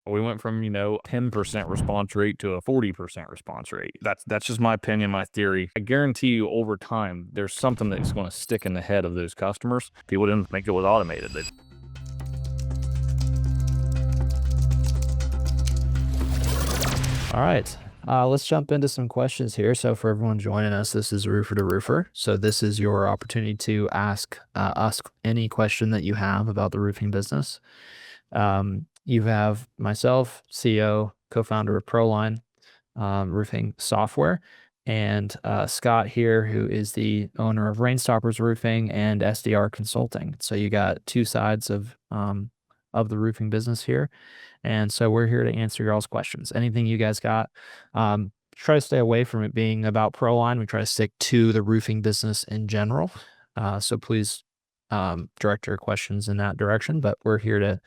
We went from, 10% response rate to a 40% response rate. That's just my opinion, my theory. I guarantee you over time, there's something that's going to stick in the head of those customers. People didn't think it was automated. All right. Let's jump into some questions here. So for everyone joining us, this is Roofer2Roofer. So this is your opportunity to ask any question that you have about the roofing business. You have myself, CEO, co-founder of ProLine roofing software, and Scott here, who is the owner of Rainstoppers Roofing and SDR Consulting. So you got two sides of the roofing business here. And so we're here to answer y'all's questions. Anything you guys got. Try to stay away from it being about ProLine. We try to stick to the roofing business in general. So please direct your questions in that direction. But we're here to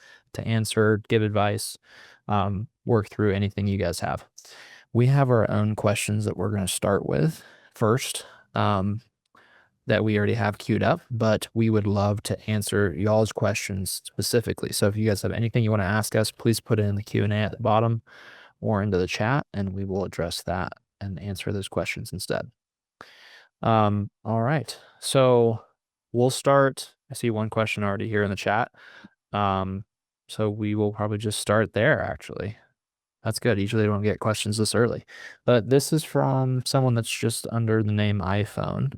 answer, give advice, work through anything you guys have. We have our own questions that we're going to start with first. That we already have queued up, but we would love to answer y'all's questions specifically. So if you guys have anything you want to ask us, please put it in the Q&A at the bottom or into the chat, and we will address that and answer those questions instead. All right. So we'll start. I see one question already here in the chat. So we will probably just start there, actually. That's good. Usually I don't get questions this early. But this is from someone that's just under the name iPhone.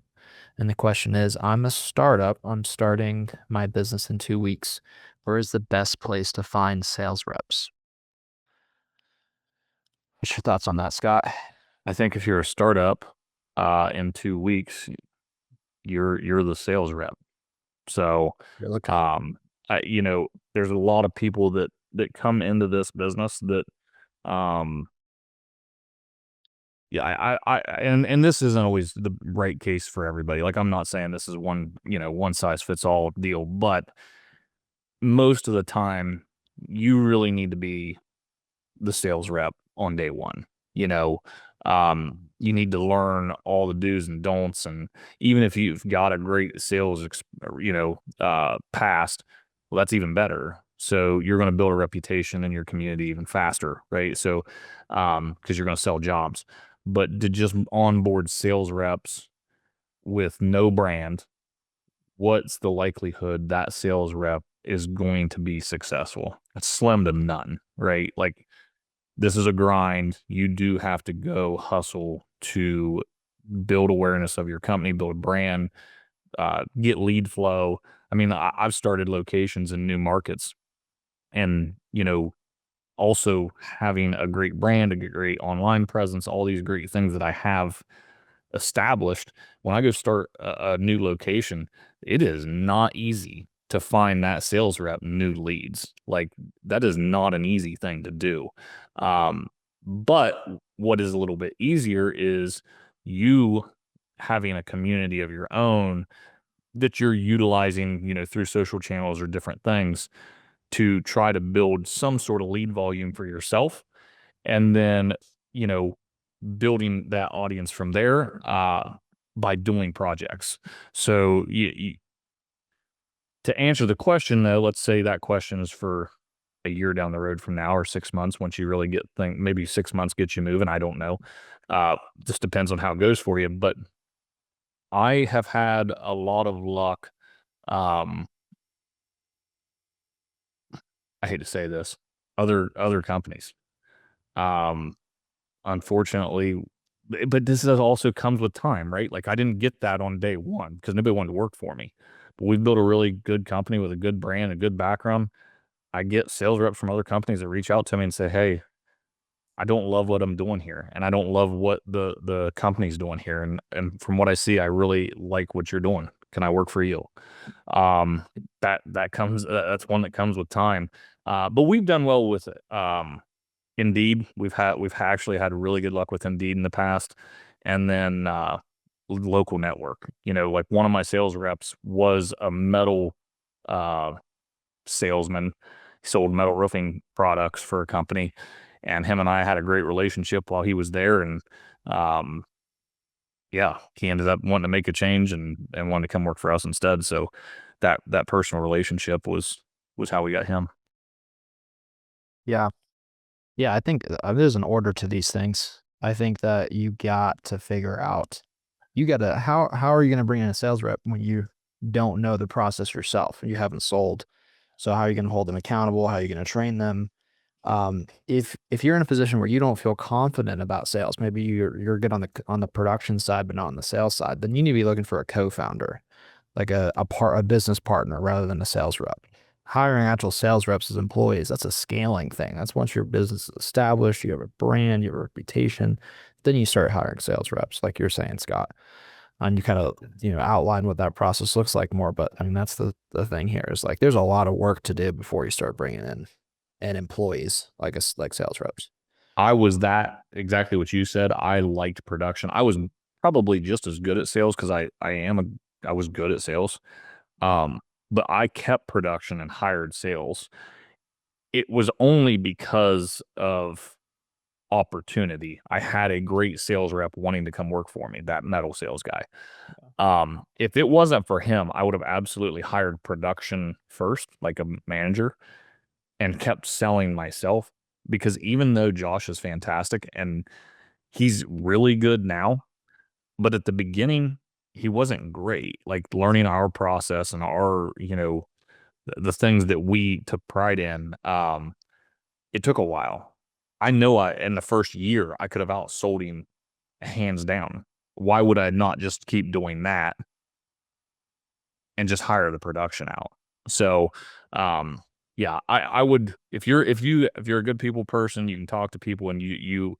And the question is, I'm a startup. I'm starting my business in 2 weeks. Where is the best place to find sales reps? What's your thoughts on that, Scott? I think if you're a startup, in 2 weeks, you're the sales rep. So, You're looking. there's a lot of people that come into this business that, yeah, and this isn't always the right case for everybody. Like, I'm not saying this is one size fits all deal, but most of the time, you really need to be the sales rep on day one. You know, you need to learn all the do's and don'ts, and even if you've got a great sales, past, well, that's even better. So you're going to build a reputation in your community even faster, right? So, because you're going to sell jobs, but to just onboard sales reps with no brand, what's the likelihood that sales rep is going to be successful? It's slim to none, right? Like, this is a grind. You do have to go hustle to build awareness of your company, build a brand, get lead flow. I mean, I've started locations in new markets, and also having a great brand, a great online presence, all these great things that I have established. When I go start a new location, it is not easy to find that sales rep new leads. Like, that is not an easy thing to do. But what is a little bit easier is you having a community of your own that you're utilizing, through social channels or different things to try to build some sort of lead volume for yourself. And then, you know, building that audience from there, by doing projects. So to answer the question though, let's say that question is for a year down the road from now, or 6 months, once you really maybe 6 months gets you moving. I don't know. Just depends on how it goes for you. But I have had a lot of luck. I hate to say this, other companies. Unfortunately, but this also comes with time, right? Like, I didn't get that on day one because nobody wanted to work for me. But we've built a really good company with a good brand, a good background. I get sales reps from other companies that reach out to me and say, "Hey, I don't love what I'm doing here, and I don't love what the company's doing here. And from what I see, I really like what you're doing. Can I work for you?" That comes. That's one that comes with time. But we've done well with it. Indeed, we've actually had really good luck with Indeed in the past, and then local network. Like, one of my sales reps was a metal salesman. He sold metal roofing products for a company, and him and I had a great relationship while he was there. And yeah, he ended up wanting to make a change and wanted to come work for us instead. So that personal relationship was how we got him. Yeah. Yeah, I think there's an order to these things. I think that you got to figure out, you got to, how are you going to bring in a sales rep when you don't know the process yourself? You haven't sold. So how are you going to hold them accountable? How are you going to train them? If you're in a position where you don't feel confident about sales, maybe you're good on the production side, but not on the sales side, then you need to be looking for a co-founder, like a business partner rather than a sales rep. Hiring actual sales reps as employees, that's a scaling thing. That's once your business is established, you have a brand, you have a reputation, then you start hiring sales reps, like you're saying, Scott. And you kind of, outline what that process looks like more. But I mean, that's the thing here is like there's a lot of work to do before you start bringing in and employees like us, like sales reps. I was that exactly what you said. I liked production. I was probably just as good at sales because I was good at sales. But I kept production and hired sales. It was only because of opportunity. I had a great sales rep wanting to come work for me, that metal sales guy. If it wasn't for him, I would have absolutely hired production first, like a manager, and kept selling myself because even though Josh is fantastic and he's really good now, but at the beginning he wasn't great. Like learning our process and our, the things that we took pride in. It took a while. I know in the first year I could have outsold him hands down. Why would I not just keep doing that and just hire the production out? So, yeah, I would if you're a good people person, you can talk to people and you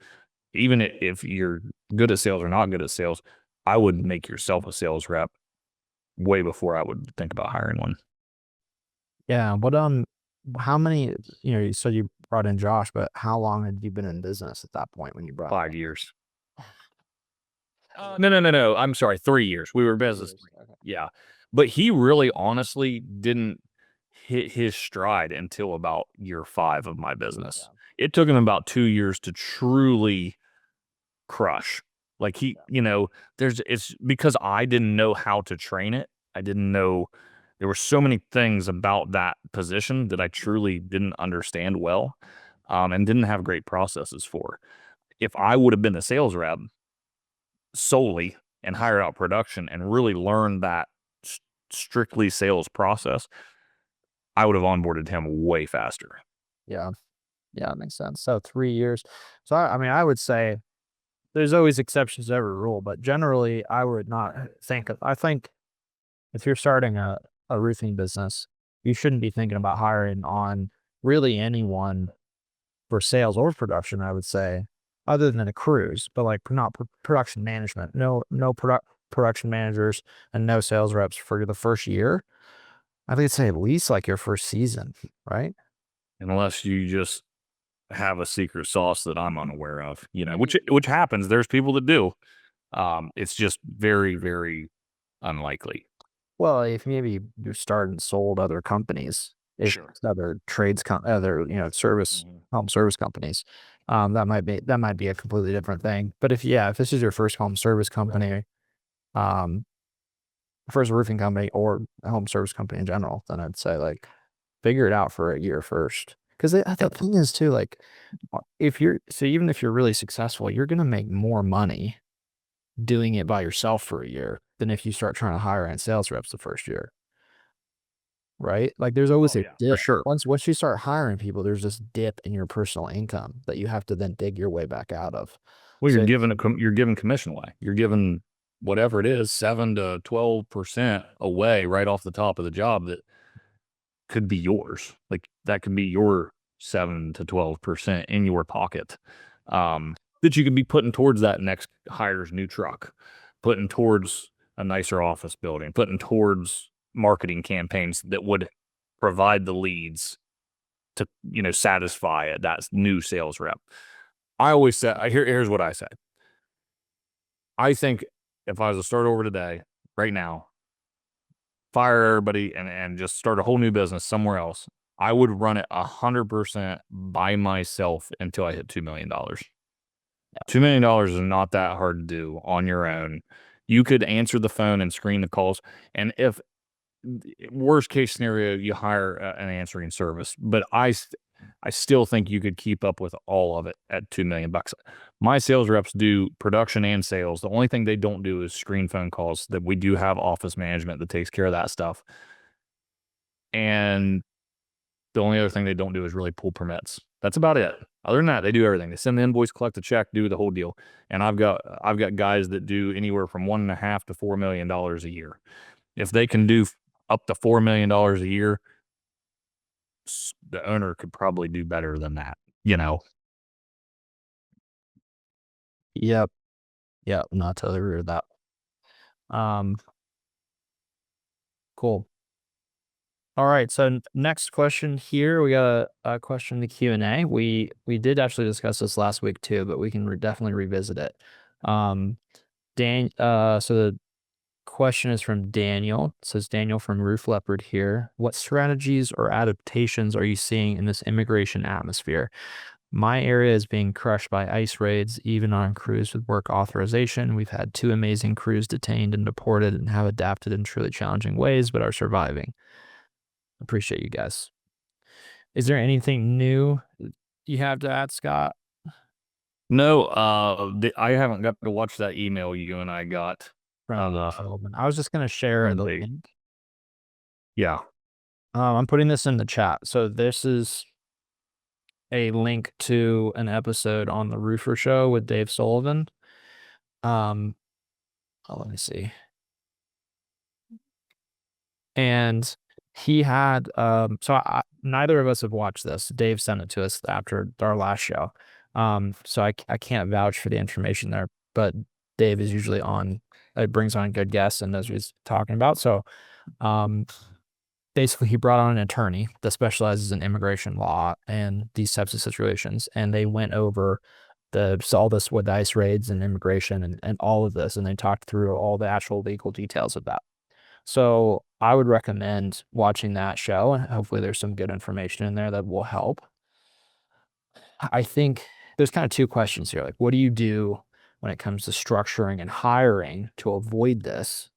even if you're good at sales or not good at sales, I would make yourself a sales rep way before I would think about hiring one. Yeah. But how many? You said you brought in Josh, but how long had you been in business at that point when you brought? 5 years. No. I'm sorry, 3 years. We were in business. Years. Okay. Yeah, but he really, honestly didn't hit his stride until about year 5 of my business. Yeah. It took him about 2 years to truly crush. Like it's because I didn't know how to train it. I didn't know there were so many things about that position that I truly didn't understand well, and didn't have great processes for. If I would have been a sales rep solely and hired out production and really learned that strictly sales process, I would have onboarded him way faster. Yeah. Yeah. That makes sense. So 3 years. So I mean, I would say there's always exceptions to every rule, but generally, I would not think of. I think if you're starting a roofing business, you shouldn't be thinking about hiring on really anyone for sales or production. I would say, other than a cruise, but like not production management. No production managers and no sales reps for the first year. I think I'd say at least like your first season, right? Unless you just have a secret sauce that I'm unaware of, which happens. There's people that do. It's just very, very unlikely. Well, if maybe you start and sold other companies, if Sure. other other, Mhm. home service companies, that might be a completely different thing. But if this is your first home service company, um, first roofing company or a home service company in general, then I'd say like figure it out for a year first. Because the thing is too, like even if you're really successful, you're gonna make more money doing it by yourself for a year than if you start trying to hire in sales reps the first year. Right? Like, there's always Oh a yeah, for dip. sure. Once you start hiring people, there's this dip in your personal income that you have to then dig your way back out of. Well, So you're giving commission away. You're giving whatever it is, 7 to 12% away right off the top of the job that could be yours. Like that could be your 7 to 12% in your pocket, that you could be putting towards that next hire's new truck, putting towards a nicer office building, putting towards marketing campaigns that would provide the leads to satisfy it. That's new sales rep. I always said, here's what I said. I think if I was to start over today, right now, fire everybody and just start a whole new business somewhere else, I would run it 100% by myself until I hit $2 million. $2 million is not that hard to do on your own. You could answer the phone and screen the calls, and if worst case scenario, you hire an answering service. But I still think you could keep up with all of it at $2 million. My sales reps do production and sales. The only thing they don't do is screen phone calls. That we do have office management that takes care of that stuff. And the only other thing they don't do is really pull permits. That's about it. Other than that, they do everything. They send the invoice, collect the check, do the whole deal. And I've got guys that do anywhere from $1.5 to $4 million a year. If they can do up to $4 million a year, the owner could probably do better than that, you know? Yep. Yep. Not totally agree with that. Cool. All right. So next question here, we got a question in the Q&A. We did actually discuss this last week too, but we can definitely revisit it. So the question is from Daniel. It says, Daniel from Roof Leopard here. What strategies or adaptations are you seeing in this immigration atmosphere? My area is being crushed by ICE raids, even on crews with work authorization. We've had 2 amazing crews detained and deported and have adapted in truly challenging ways, but are surviving. Appreciate you guys. Is there anything new you have to add, Scott? No, I haven't got to watch that email you and I got. I was just going to share the link. Yeah. I'm putting this in the chat. So this is a link to an episode on the Roofer Show with Dave Sullivan. Let me see. And he had neither of us have watched this. Dave sent it to us after our last show. So I can't vouch for the information there, but Dave is usually on. It brings on good guests and knows what he's talking about. So basically he brought on an attorney that specializes in immigration law and these types of situations, and they went over all this with ICE raids and immigration and all of this, and they talked through all the actual legal details of that. So I would recommend watching that show, and hopefully there's some good information in there that will help. I think there's kind of 2 questions here. Like, what do you do when it comes to structuring and hiring to avoid this?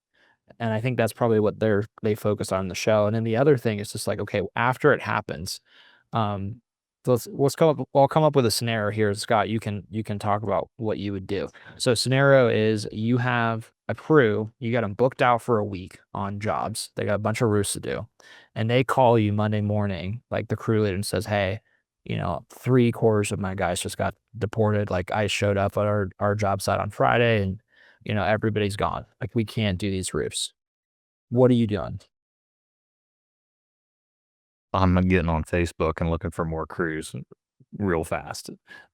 And I think that's probably what they focus on in the show. And then the other thing is just like, okay, after it happens, I'll come up with a scenario here. Scott, you can talk about what you would do. So scenario is you have a crew, you got them booked out for a week on jobs. They got a bunch of roofs to do, and they call you Monday morning, like the crew leader, and says, hey, 3/4 of my guys just got deported. Like, I showed up at our job site on Friday and everybody's gone. Like, we can't do these roofs. What are you doing? I'm getting on Facebook and looking for more crews real fast.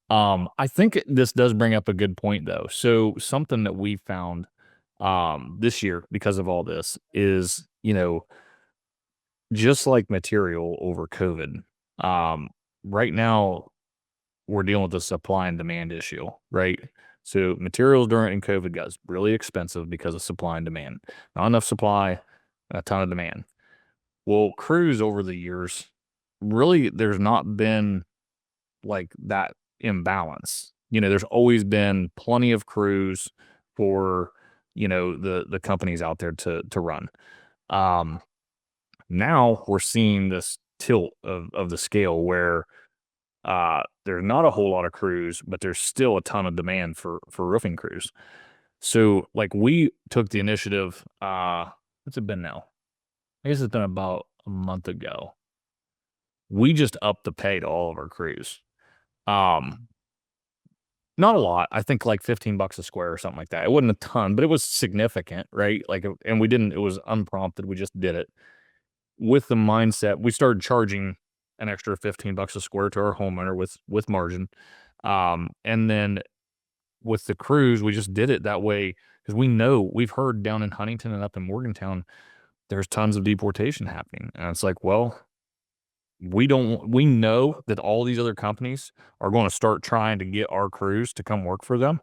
I think this does bring up a good point though. So something that we found this year because of all this is, just like material over COVID, right now we're dealing with the supply and demand issue, right? So materials during COVID got really expensive because of supply and demand. Not enough supply, a ton of demand. Well, crews over the years, really, there's not been like that imbalance. There's always been plenty of crews for, the companies out there to run. Now we're seeing this tilt of the scale where there's not a whole lot of crews, but there's still a ton of demand for roofing crews. So like we took the initiative, what's it been now? I guess it's been about a month ago. We just upped the pay to all of our crews. Not a lot. I think like $15 a square or something like that. It wasn't a ton, but it was significant, right? Like, and it was unprompted. We just did it with the mindset. We started charging an extra $15 a square to our homeowner with margin. And then with the crews, we just did it that way because we've heard down in Huntington and up in Morgantown, there's tons of deportation happening. And it's like, well, we know that all these other companies are going to start trying to get our crews to come work for them.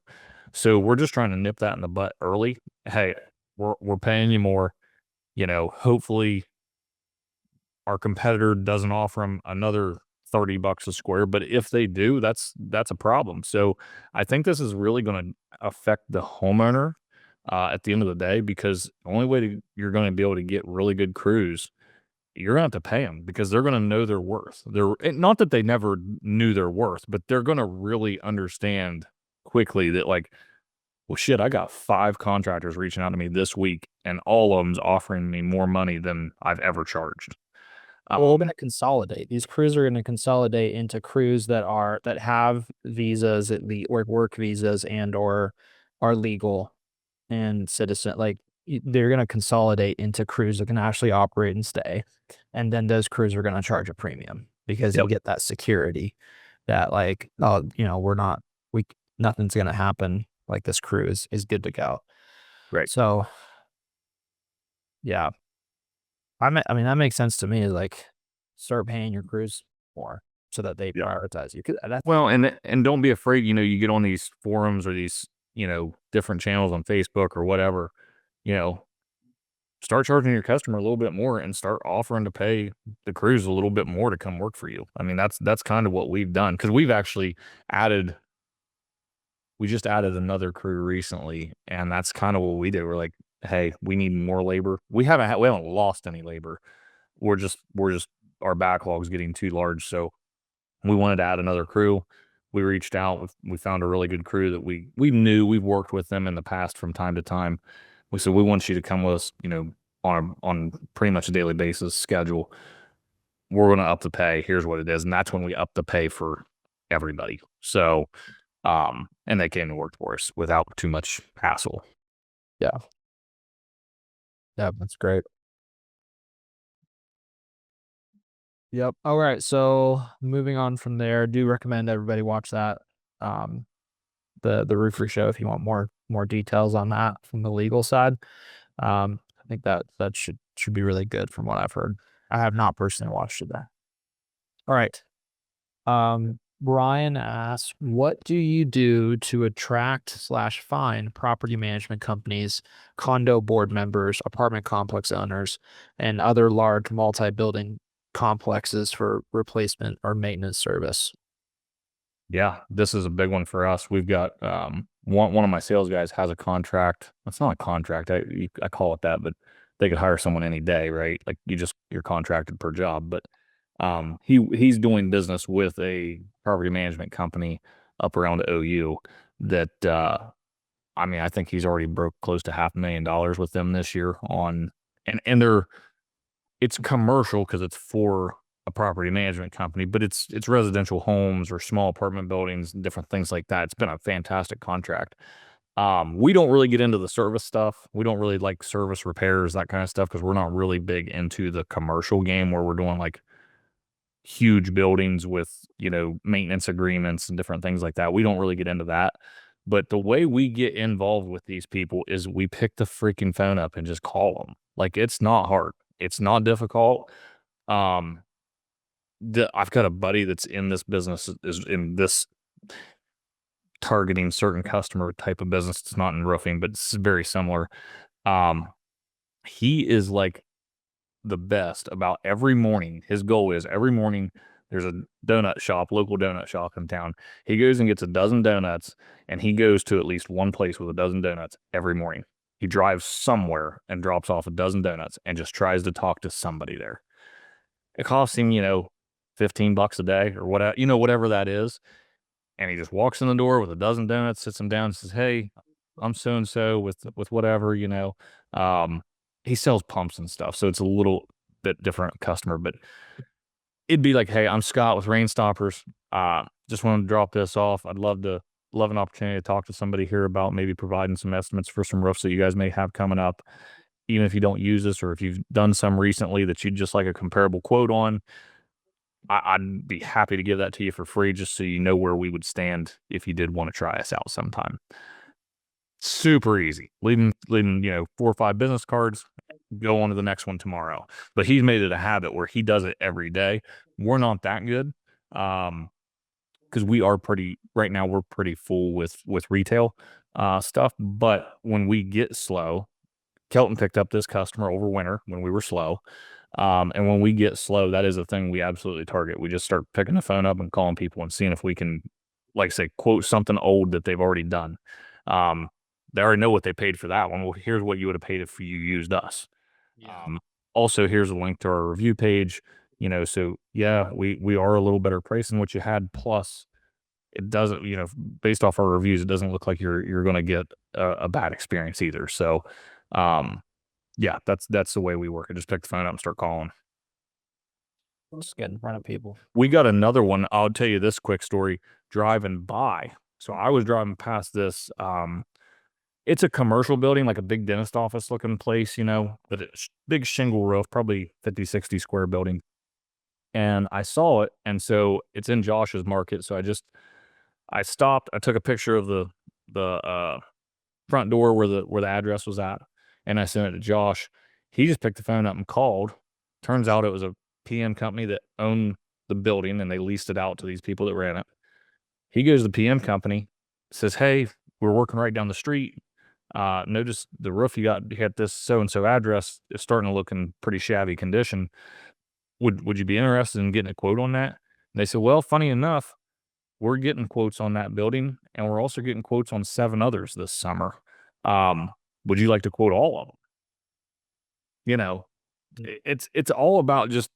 So we're just trying to nip that in the butt early. Hey, we're paying you more, hopefully our competitor doesn't offer them another $30 a square, but if they do, that's a problem. So I think this is really going to affect the homeowner at the end of the day, because the only way you're going to be able to get really good crews you're gonna have to pay them because they're gonna know their worth. Not that they never knew their worth, but they're gonna really understand quickly that like, well, shit, I got 5 contractors reaching out to me this week, and all of them's offering me more money than I've ever charged. Well, we're gonna consolidate. These crews are gonna consolidate into crews that have visas at or work visas and or are legal and citizen. Like they're gonna consolidate into crews that can actually operate and stay, and then those crews are gonna charge a premium because you Yep. get that security that like, oh, we're not we nothing's gonna happen. Like this crew is good to go. Right. So yeah, I mean, that makes sense to me, like, start paying your crews more so that they Yeah. prioritize you, 'cause that's Well, and don't be afraid, you get on these forums or these, different channels on Facebook or whatever, you know, start charging your customer a little bit more and start offering to pay the crews a little bit more to come work for you. I mean, that's kind of what we've done because we've actually added we just added another crew recently, and that's kind of what we did. We're like, hey, we need more labor. We haven't lost any labor. We're just our backlog's getting too large, so we wanted to add another crew. We reached out. We found a really good crew that we knew. We've worked with them in the past from time to time. We said we want you to come with us, on pretty much a daily basis schedule. We're going to up the pay. Here's what it is, and that's when we up the pay for everybody. So, and they came and worked for us without too much hassle. yeah, yeah, that's great. Yep. Alright, so moving on from there, do recommend everybody watch that, um, the Roofer Show if you want more details on that from the legal side. I think that should be really good from what I've heard. I have not personally watched it though. Alright. Brian asks, what do you do to attract/find property management companies, condo board members, apartment complex owners, and other large multi-building complexes for replacement or maintenance service? Yeah, this is a big one for us. We've got one of my sales guys has a contract. It's not a contract. I call it that, but they could hire someone any day, right? Like you're contracted per job. But he's doing business with a property management company up around OU that I mean I think he's already broke close to $500,000 with them this year on and it's commercial because it's for a property management company, but it's residential homes or small apartment buildings and different things like that. It's been a fantastic contract. We don't really get into the service stuff. We don't really like service repairs, that kind of stuff, because we're not really big into the commercial game where we're doing like huge buildings with, maintenance agreements and different things like that. We don't really get into that. But the way we get involved with these people is we pick the freaking phone up and just call them. Like it's not hard. It's not difficult. Um, I've got a buddy that's in this business is in this targeting certain customer type of business. It's not in roofing, but it's very similar. Um, he is like the best about every morning. His goal is every morning there's a local donut shop in town. He goes and gets a dozen donuts and he goes to at least one place with a dozen donuts every morning. He drives somewhere and drops off a dozen donuts and just tries to talk to somebody there. It costs him, $15 a day or whatever, whatever that is. And he just walks in the door with a dozen donuts, sits them down and says, hey, I'm so and so with whatever. Um, he sells pumps and stuff, so it's a little bit different customer, but it'd be like, hey, I'm Scott with Rain Stoppers. Just wanted to drop this off. Love an opportunity to talk to somebody here about maybe providing some estimates for some roofs that you guys may have coming up. Even if you don't use this or if you've done some recently that you'd just like a comparable quote on, I'd be happy to give that to you for free just so you know where we would stand if you did want to try us out sometime. Super easy. Leaving, 4 or 5 business cards, go on to the next one tomorrow. But he's made it a habit where he does it every day. We're not that good. Because we are right now we're pretty full with retail stuff. But when we get slow, Kelton picked up this customer over winter when we were slow. And when we get slow, that is a thing we absolutely target. We just start picking the phone up and calling people and seeing if we can, like say, quote something old that they've already done. Um, they already know what they paid for that one. Well, here's what you would have paid if you used us. Yeah. Also, here's a link to our review page. You know, so yeah, we are a little better price than what you had. Plus, it doesn't, you know, based off our reviews, it doesn't look like you're going to get a bad experience either. So, um, yeah, that's the way we work. I just pick the phone up and start calling. Just get in front of people. We got another one. I'll tell you this quick story. Driving by, so I was driving past this. It's a commercial building, like a big dentist office looking place, you know, but it's big shingle roof, probably 50, 60 square building. And I saw it, and so it's in Josh's market. So I stopped. I took a picture of the front door where the address was at, and I sent it to Josh. He just picked the phone up and called. Turns out it was a PM company that owned the building, and they leased it out to these people that ran it. He goes to the PM company, says, "Hey, we're working right down the street. Notice the roof you got at this so and so address is starting to look in pretty shabby condition. Would you be interested in getting a quote on that?" And they said, "Well, funny enough, we're getting quotes on that building, and we're also getting quotes on 7 others this summer. Would you like to quote all of them?" You know, it's all about just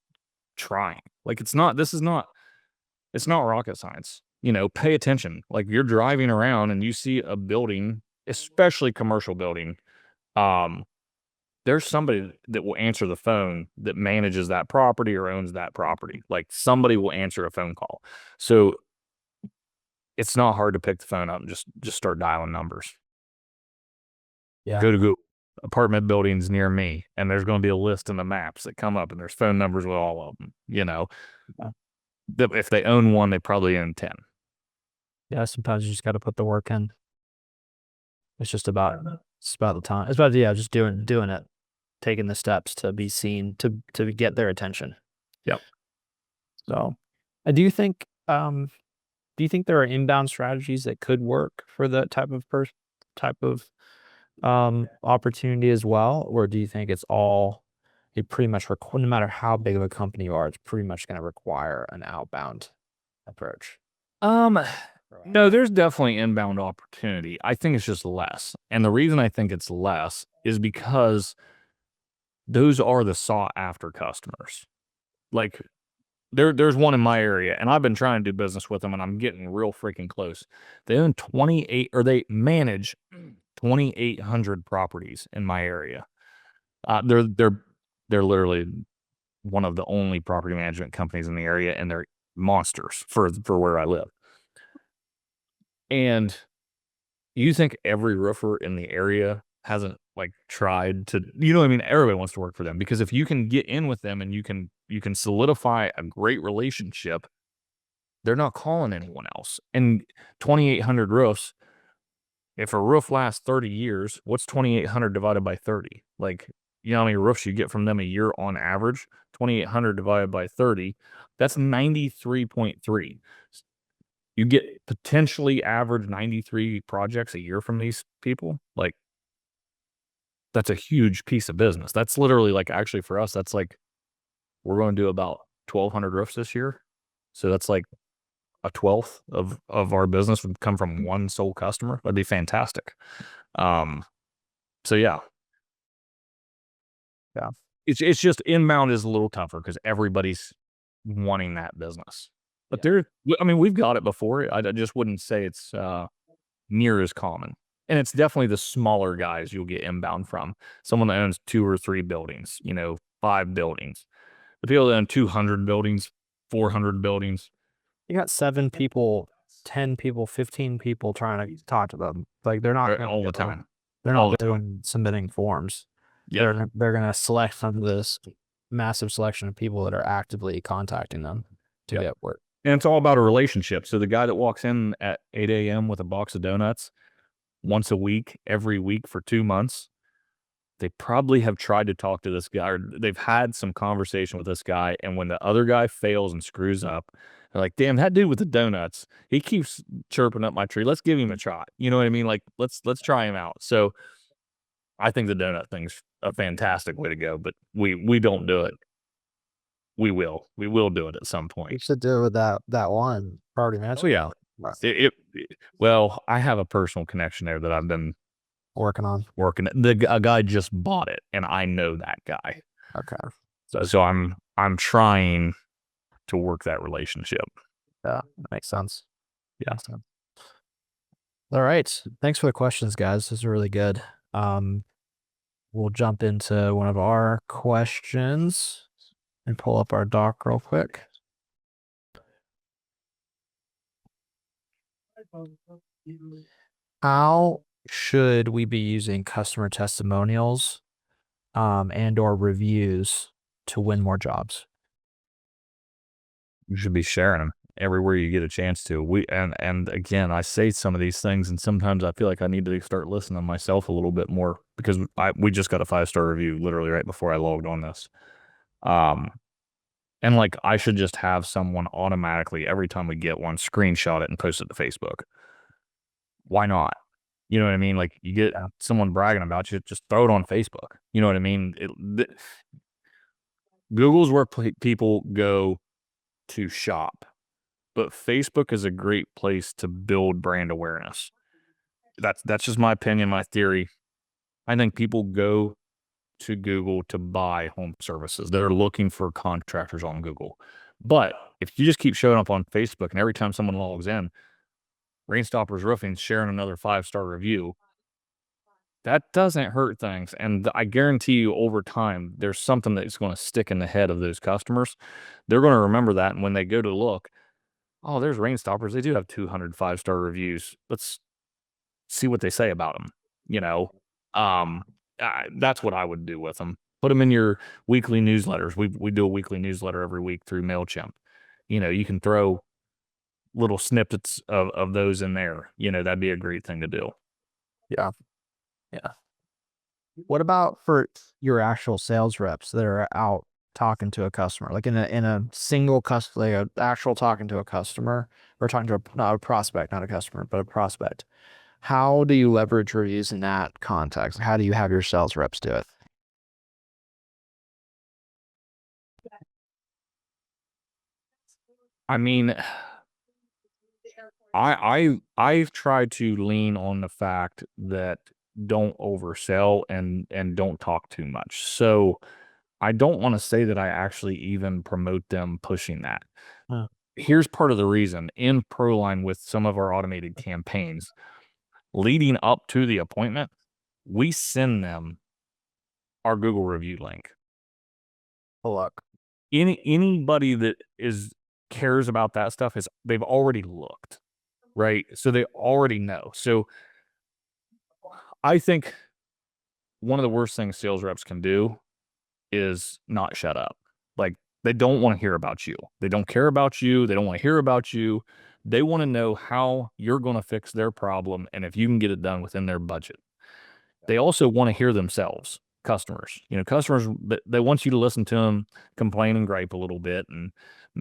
trying. Like, it's not rocket science. You know, pay attention. Like, you're driving around and you see a building, especially commercial building, um, there's somebody that will answer the phone that manages that property or owns that property. Like, somebody will answer a phone call. So it's not hard to pick the phone up and just start dialing numbers. Yeah. Go to Google, apartment buildings near me, and there's going to be a list in the maps that come up, and there's phone numbers with all of them. You know, if they own one, they probably own 10. Yeah. Sometimes you just got to put the work in. It's about the time. It's about, yeah, just doing it, taking the steps to be seen, to get their attention. Yep. So, do you think there are inbound strategies that could work for that type of opportunity as well, or do you think it pretty much no matter how big of a company you are, it's pretty much going to require an outbound approach? Um, no, there's definitely inbound opportunity. I think it's just less. And the reason I think it's less is because those are the sought after customers. Like, there's one in my area, and I've been trying to do business with them, and I'm getting real freaking close. They own 28, or they manage 2,800 properties in my area. They're literally one of the only property management companies in the area, and they're monsters for where I live. And you think every roofer in the area hasn't, like, tried to, you know what I mean? Everybody wants to work for them, because if you can get in with them and you can solidify a great relationship, they're not calling anyone else. And 2,800 roofs, if a roof lasts 30 years, what's 2,800 divided by 30? Like, you know how many roofs you get from them a year on average? 2,800 divided by 30, that's 93.3. You get potentially average 93 projects a year from these people. Like, that's a huge piece of business. That's literally, like, actually for us, that's like, we're going to do about 1,200 roofs this year. So that's like a 12th of our business would come from one sole customer. That'd be fantastic. So yeah. Yeah. It's just inbound is a little tougher because everybody's wanting that business. But I mean, we've got it before. I just wouldn't say it's near as common. And it's definitely the smaller guys you'll get inbound from. Someone that owns 2 or 3 buildings, you know, 5 buildings. The people that own 200 buildings, 400 buildings. You got 7 people, 10 people, 15 people trying to talk to them. Like, they're not All the time. They're not submitting forms. Yeah. They're going to select from this massive selection of people that are actively contacting them to get work. And it's all about a relationship. So the guy that walks in at 8 a.m. with a box of donuts once a week, every week for 2 months, they probably have tried to talk to this guy, or they've had some conversation with this guy. And when the other guy fails and screws up, they're like, "Damn, that dude with the donuts, he keeps chirping up my tree. Let's give him a shot." You know what I mean? Like, let's try him out. So I think the donut thing's a fantastic way to go, but we don't do it. We will do it at some You point. should do it with that one property Oh management yeah. Well, I have a personal connection there that I've been working on. working. A guy just bought it, and I know that guy. Okay. So I'm trying to work that relationship. Yeah, that makes sense. Yeah. Makes sense. All right. Thanks for the questions, guys. This is really good. We'll jump into one of our questions and pull up our doc real quick. How should we be using customer testimonials and or reviews to win more jobs? You should be sharing them everywhere you get a chance to. And again, I say some of these things, and sometimes I feel like I need to start listening to myself a little bit more because we just got a 5-star review literally right before I logged on this. And like I should just have someone automatically every time we get one screenshot it and post it to Facebook. Why not? You know what I mean? Like you get someone bragging about you, just throw it on Facebook. You know what I mean? Google's where people go to shop, but Facebook is a great place to build brand awareness. That's just my opinion, my theory. I think people go to Google to buy home services. They're looking for contractors on Google. But if you just keep showing up on Facebook and every time someone logs in, Rainstoppers Roofing sharing another 5-star review, that doesn't hurt things. And I guarantee you over time, there's something that's going to stick in the head of those customers. They're going to remember that. And when they go to look, oh, there's Rainstoppers. They do have 200 5-star reviews. Let's see what they say about them. You know, that's what I would do with them. Put them in your weekly newsletters. We do a weekly newsletter every week through MailChimp. You know, you can throw little snippets of those in there. You know, that'd be a great thing to do. Yeah. Yeah. What about for your actual sales reps that are out talking to a customer, like in a single customer, like a actual talking to a customer or talking to not a prospect, not a customer, but a prospect? How do you leverage reviews in that context? How do you have your sales reps do it? I mean, I've tried to lean on the fact that don't oversell and don't talk too much. So I don't want to say that I actually even promote them pushing that. Huh. Here's part of the reason in ProLine with some of our automated campaigns leading up to the appointment, we send them our Google review link. Oh, look. Anybody that cares about that stuff is they've already looked, right? So they already know. So I think one of the worst things sales reps can do is not shut up. Like they don't want to hear about you. They don't care about you. They don't want to hear about you. They want to know how you're going to fix their problem and if you can get it done within their budget. They also want to hear themselves, customers. You know, customers, they want you to listen to them complain and gripe a little bit and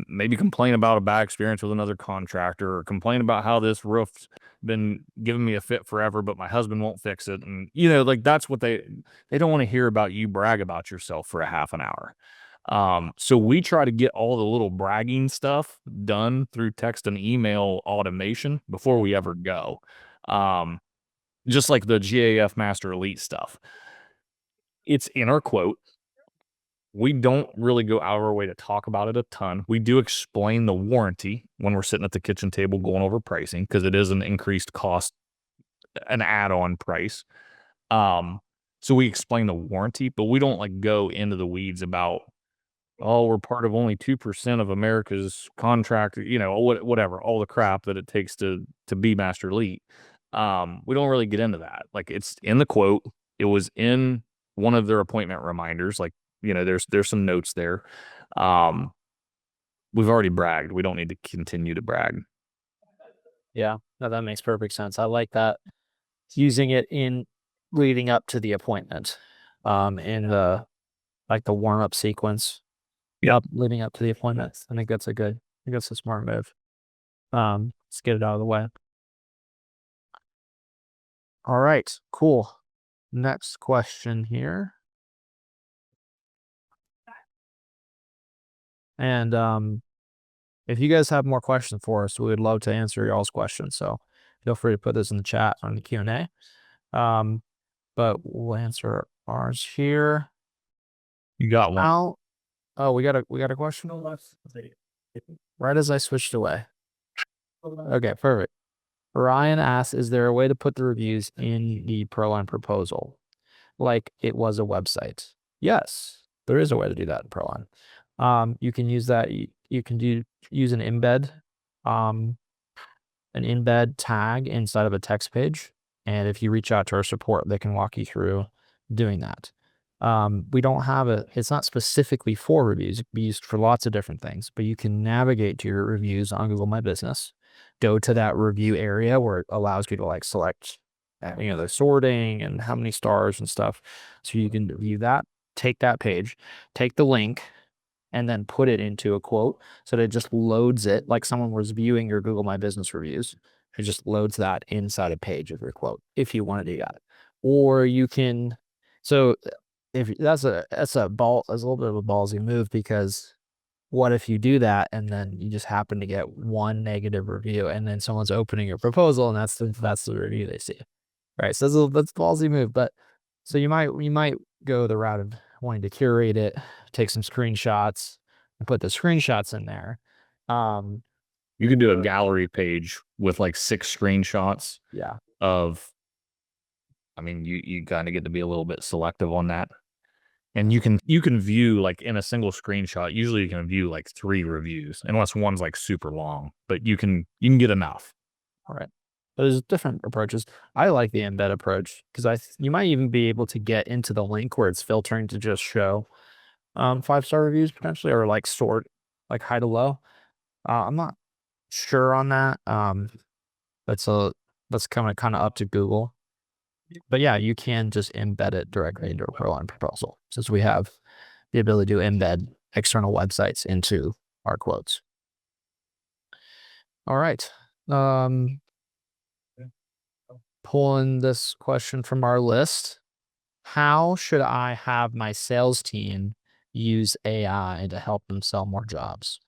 maybe complain about a bad experience with another contractor or complain about how this roof's been giving me a fit forever, but my husband won't fix it. And, you know, like that's what they don't want to hear about you brag about yourself for a half an hour. So we try to get all the little bragging stuff done through text and email automation before we ever go. Just like the GAF Master Elite stuff. It's in our quote. We don't really go out of our way to talk about it a ton. We do explain the warranty when we're sitting at the kitchen table going over pricing because it is an increased cost, an add-on price. So we explain the warranty, but we don't like go into the weeds about, oh, we're part of only 2% of America's contract, you know, whatever, all the crap that it takes to be Master Elite. We don't really get into that. Like it's in the quote. It was in one of their appointment reminders. Like, you know, there's some notes there. We've already bragged. We don't need to continue to brag. Yeah, no, that makes perfect sense. I like that. Using it in leading up to the appointment, in the like the warm up sequence. Yep. Leading up to the appointment. I think that's a smart move. Let's get it out of the way. All right, cool. Next question here. And if you guys have more questions for us, we would love to answer y'all's questions. So feel free to put this in the chat on the Q&A. But we'll answer ours here. You got one. How? Oh, we got a question. Right as I switched away. Okay, perfect. Ryan asks, is there a way to put the reviews in the ProLine proposal like it was a website? Yes, there is a way to do that in ProLine. You can use that. You can use um, an embed tag inside of a text page. And if you reach out to our support, they can walk you through doing that. We don't have it's not specifically for reviews. It can be used for lots of different things, but you can navigate to your reviews on Google My Business, go to that review area where it allows you to like select, the sorting and how many stars and stuff. So you can view that, take that page, take the link, and then put it into a quote so that it just loads it like someone was viewing your Google My Business reviews. It just loads that inside a page of your quote if you want to do that. Or you can, so if that's a little bit of a ballsy move, because what if you do that and then you just happen to get one negative review and then someone's opening your proposal and that's the review they see. Right. So that's a ballsy move. But so you might go the route of wanting to curate it, take some screenshots and put the screenshots in there. You can do a gallery page with like 6 screenshots Yeah. of, I mean, you kind of get to be a little bit selective on that. And you can view like in a single screenshot, usually you can view like 3 reviews, unless one's like super long, but you can get enough. All right. There's different approaches. I like the embed approach because you might even be able to get into the link where it's filtering to just show 5-star reviews potentially, or like sort like high to low. I'm not sure on that. That's kind of up to Google. But yeah, you can just embed it directly into a ProLine proposal, since we have the ability to embed external websites into our quotes. All right. Pulling this question from our list. How should I have my sales team use AI to help them sell more jobs?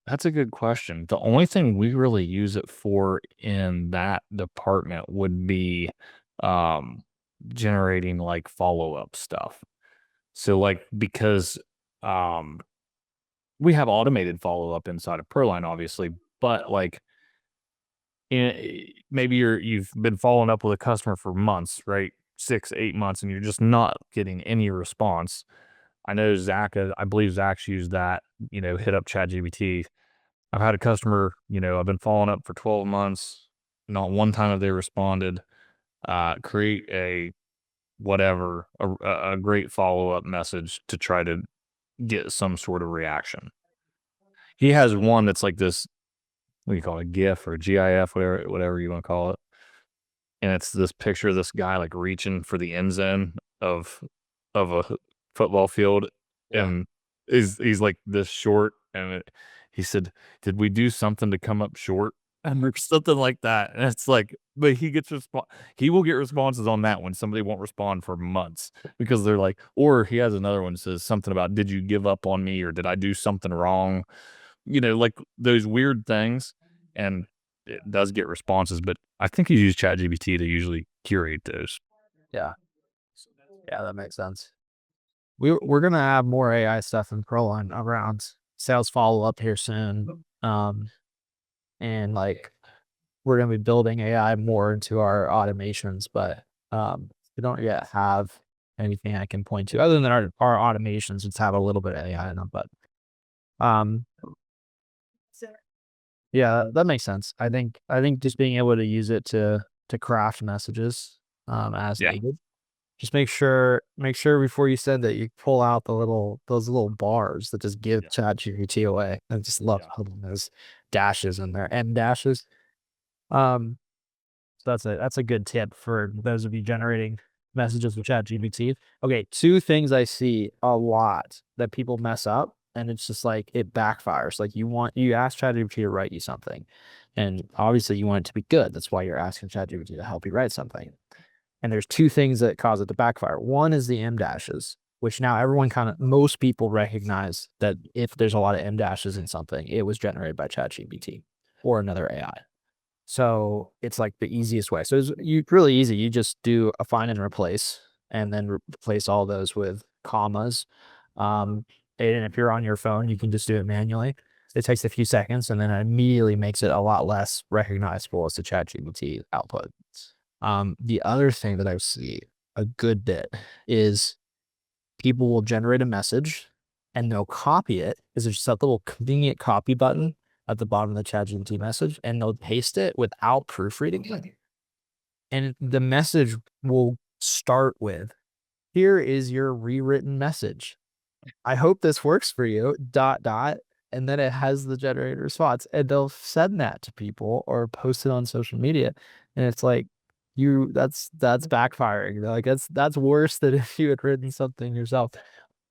That's a good question. The only thing we really use it for in that department would be um generating like follow-up stuff. So like because um we have automated follow-up inside of ProLine obviously, but like maybe you've been following up with a customer for months, right? 6, 8 months, and you're just not getting any response. I know Zach, I believe Zach's used that, hit up ChatGPT. I've had a customer, I've been following up for 12 months. Not one time have they responded. Create a great follow up message to try to get some sort of reaction. He has one that's like this, what do you call it, GIF or GIF, whatever you want to call it. And it's this picture of this guy like reaching for the end zone of a football field, Yeah. and he's like this short, and he said, "Did we do something to come up short?" And or something like that. And it's like, but he will get responses on that when somebody won't respond for months because they're like, or he has another one that says something about, "Did you give up on me or did I do something wrong?" Like those weird things, and it does get responses, but I think you use ChatGPT to usually curate those. Yeah. Yeah, that makes sense. We're gonna have more AI stuff in ProLine around sales follow up here soon. And like we're gonna be building AI more into our automations, but we don't yet have anything I can point to other than our automations, which have a little bit of AI in them. But um, yeah, that makes sense. I think just being able to use it to craft messages as Yeah. needed. Just make sure before you send it, you pull out those little bars that just give Yeah. ChatGPT away. I just love Yeah. putting those dashes in there, M dashes. Um, so that's a good tip for those of you generating messages with ChatGPT. Okay, 2 things I see a lot that people mess up, and it's just like it backfires. Like you ask ChatGPT to write you something, and obviously you want it to be good. That's why you're asking ChatGPT to help you write something. And there's 2 things that cause it to backfire. One is the M dashes, which now most people recognize that if there's a lot of M dashes in something, it was generated by ChatGPT or another AI. So it's like the easiest way. So it's really easy. You just do a find and replace, and then replace all those with commas. Um, and if you're on your phone, you can just do it manually. It takes a few seconds, and then it immediately makes it a lot less recognizable as the ChatGPT output. The other thing that I see a good bit is people will generate a message and they'll copy it. Is there's just that little convenient copy button at the bottom of the ChatGPT message, and they'll paste it without proofreading it. And the message will start with, "Here is your rewritten message. I hope this works for you, dot, dot." And then it has the generated response, and they'll send that to people or post it on social media. And it's like, that's backfiring. Like that's worse than if you had written something yourself.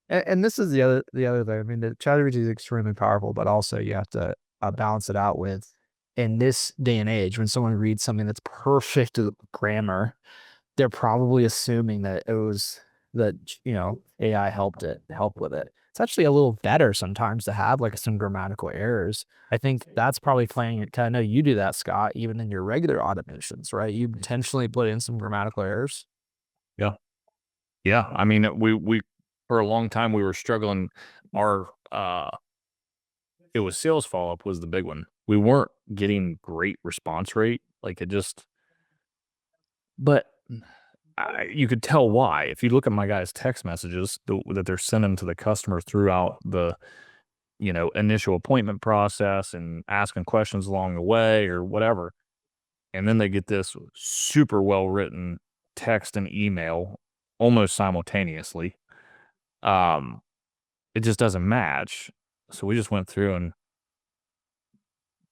And this is the other thing. I mean, the ChatGPT is extremely powerful, but also you have to balance it out with, in this day and age, when someone reads something that's perfect grammar, they're probably assuming that it was that AI helped with it. It's actually a little better sometimes to have like some grammatical errors. I think that's probably playing it. Kind of know you do that, Scott, even in your regular automations, right? You intentionally put in some grammatical errors. Yeah. Yeah. I mean, we for a long time we were struggling. Our it was sales follow up was the big one. We weren't getting great response rate. Like it just, but you could tell why. If you look at my guys' text messages that they're sending to the customer throughout the initial appointment process and asking questions along the way or whatever, and then they get this super well written text and email almost simultaneously. Um, it just doesn't match. So we just went through and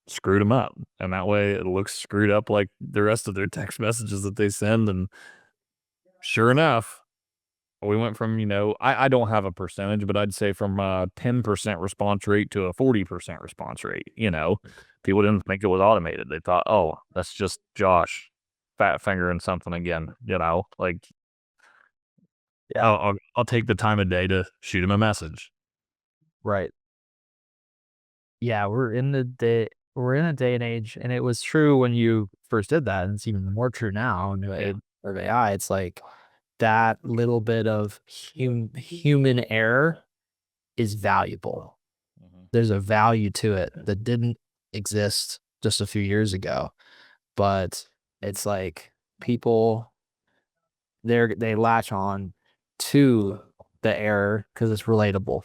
screwed them up, and that way it looks screwed up like the rest of their text messages that they send. And sure enough, we went from, I don't have a percentage, but I'd say from a 10% response rate to a 40% response rate. People didn't think it was automated. They thought, oh, that's just Josh fat fingering something again. Like Yeah. I'll take the time of day to shoot him a message. Right. Yeah, we're in a day and age, and it was true when you first did that, and it's even more true now in the age of AI. It's like that little bit of human error is valuable. Mhm. There's a value to it that didn't exist just a few years ago. But it's like people they latch on to the error because it's relatable.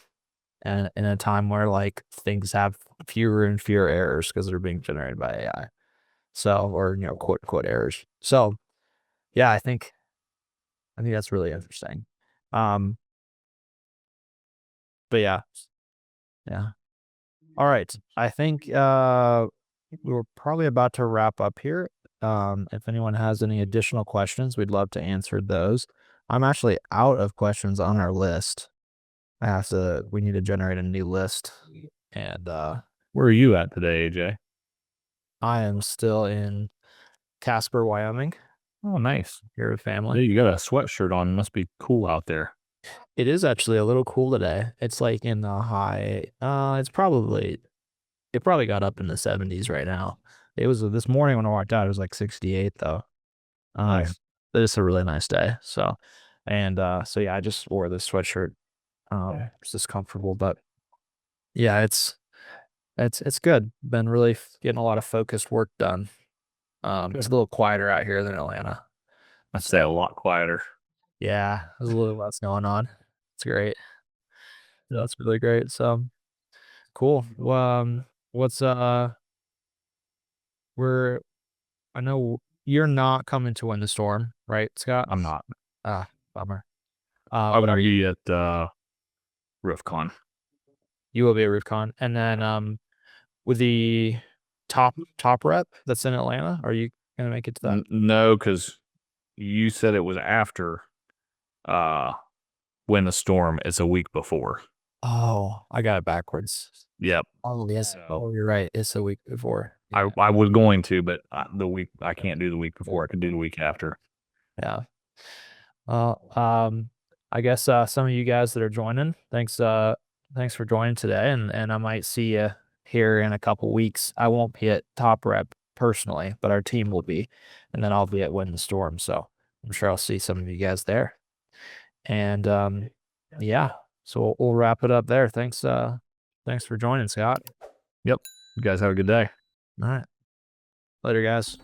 And in a time where like things have fewer and fewer errors because they're being generated by AI. So, or quote unquote errors. So yeah, I think that's really interesting. Um, but yeah. Yeah. All right. I think we're probably about to wrap up here. If anyone has any additional questions, we'd love to answer those. I'm actually out of questions on our list. We need to generate a new list. And Where are you at today, AJ? I am still in Casper, Wyoming, Oh, nice. here with Yeah, family. you got a sweatshirt on. Must be cool out there. It is actually a little cool today. It's like in the high, it probably got up in the 70s right now. It was this morning when I walked out, it was like 68 though. Nice. It's a really nice day. So, so yeah, I just wore this sweatshirt. It's just comfortable, but yeah, it's good. Been really getting a lot of focused work done. It's a little quieter out here than Atlanta. I'd say a lot quieter. Yeah, there's a little less going on. It's great. Yeah, that's really great. So cool. Well, what's we're I know you're not coming to Win the Storm, right, Scott? I'm not. Ah, bummer. I But will are you? be at RoofCon. You will be at RoofCon, and then with the top rep that's in Atlanta, are you gonna make it to that? No, because you said it was after uh when the storm. It's a week before. Oh, I got it backwards. Yep. Oh yes. So Oh, you're right. It's a week before. I was going to, but the week I can't do the week before. I could do the week after. Yeah. Well, I guess some of you guys that are joining, thanks for joining today, and I might see you here in a couple weeks. I won't be at Top Rep personally, but our team will be, and then I'll be at Win the Storm. So I'm sure I'll see some of you guys there. And yeah, so we'll wrap it up there. Thanks for joining, Scott. Yep. You guys have a good day. All right. Later, guys.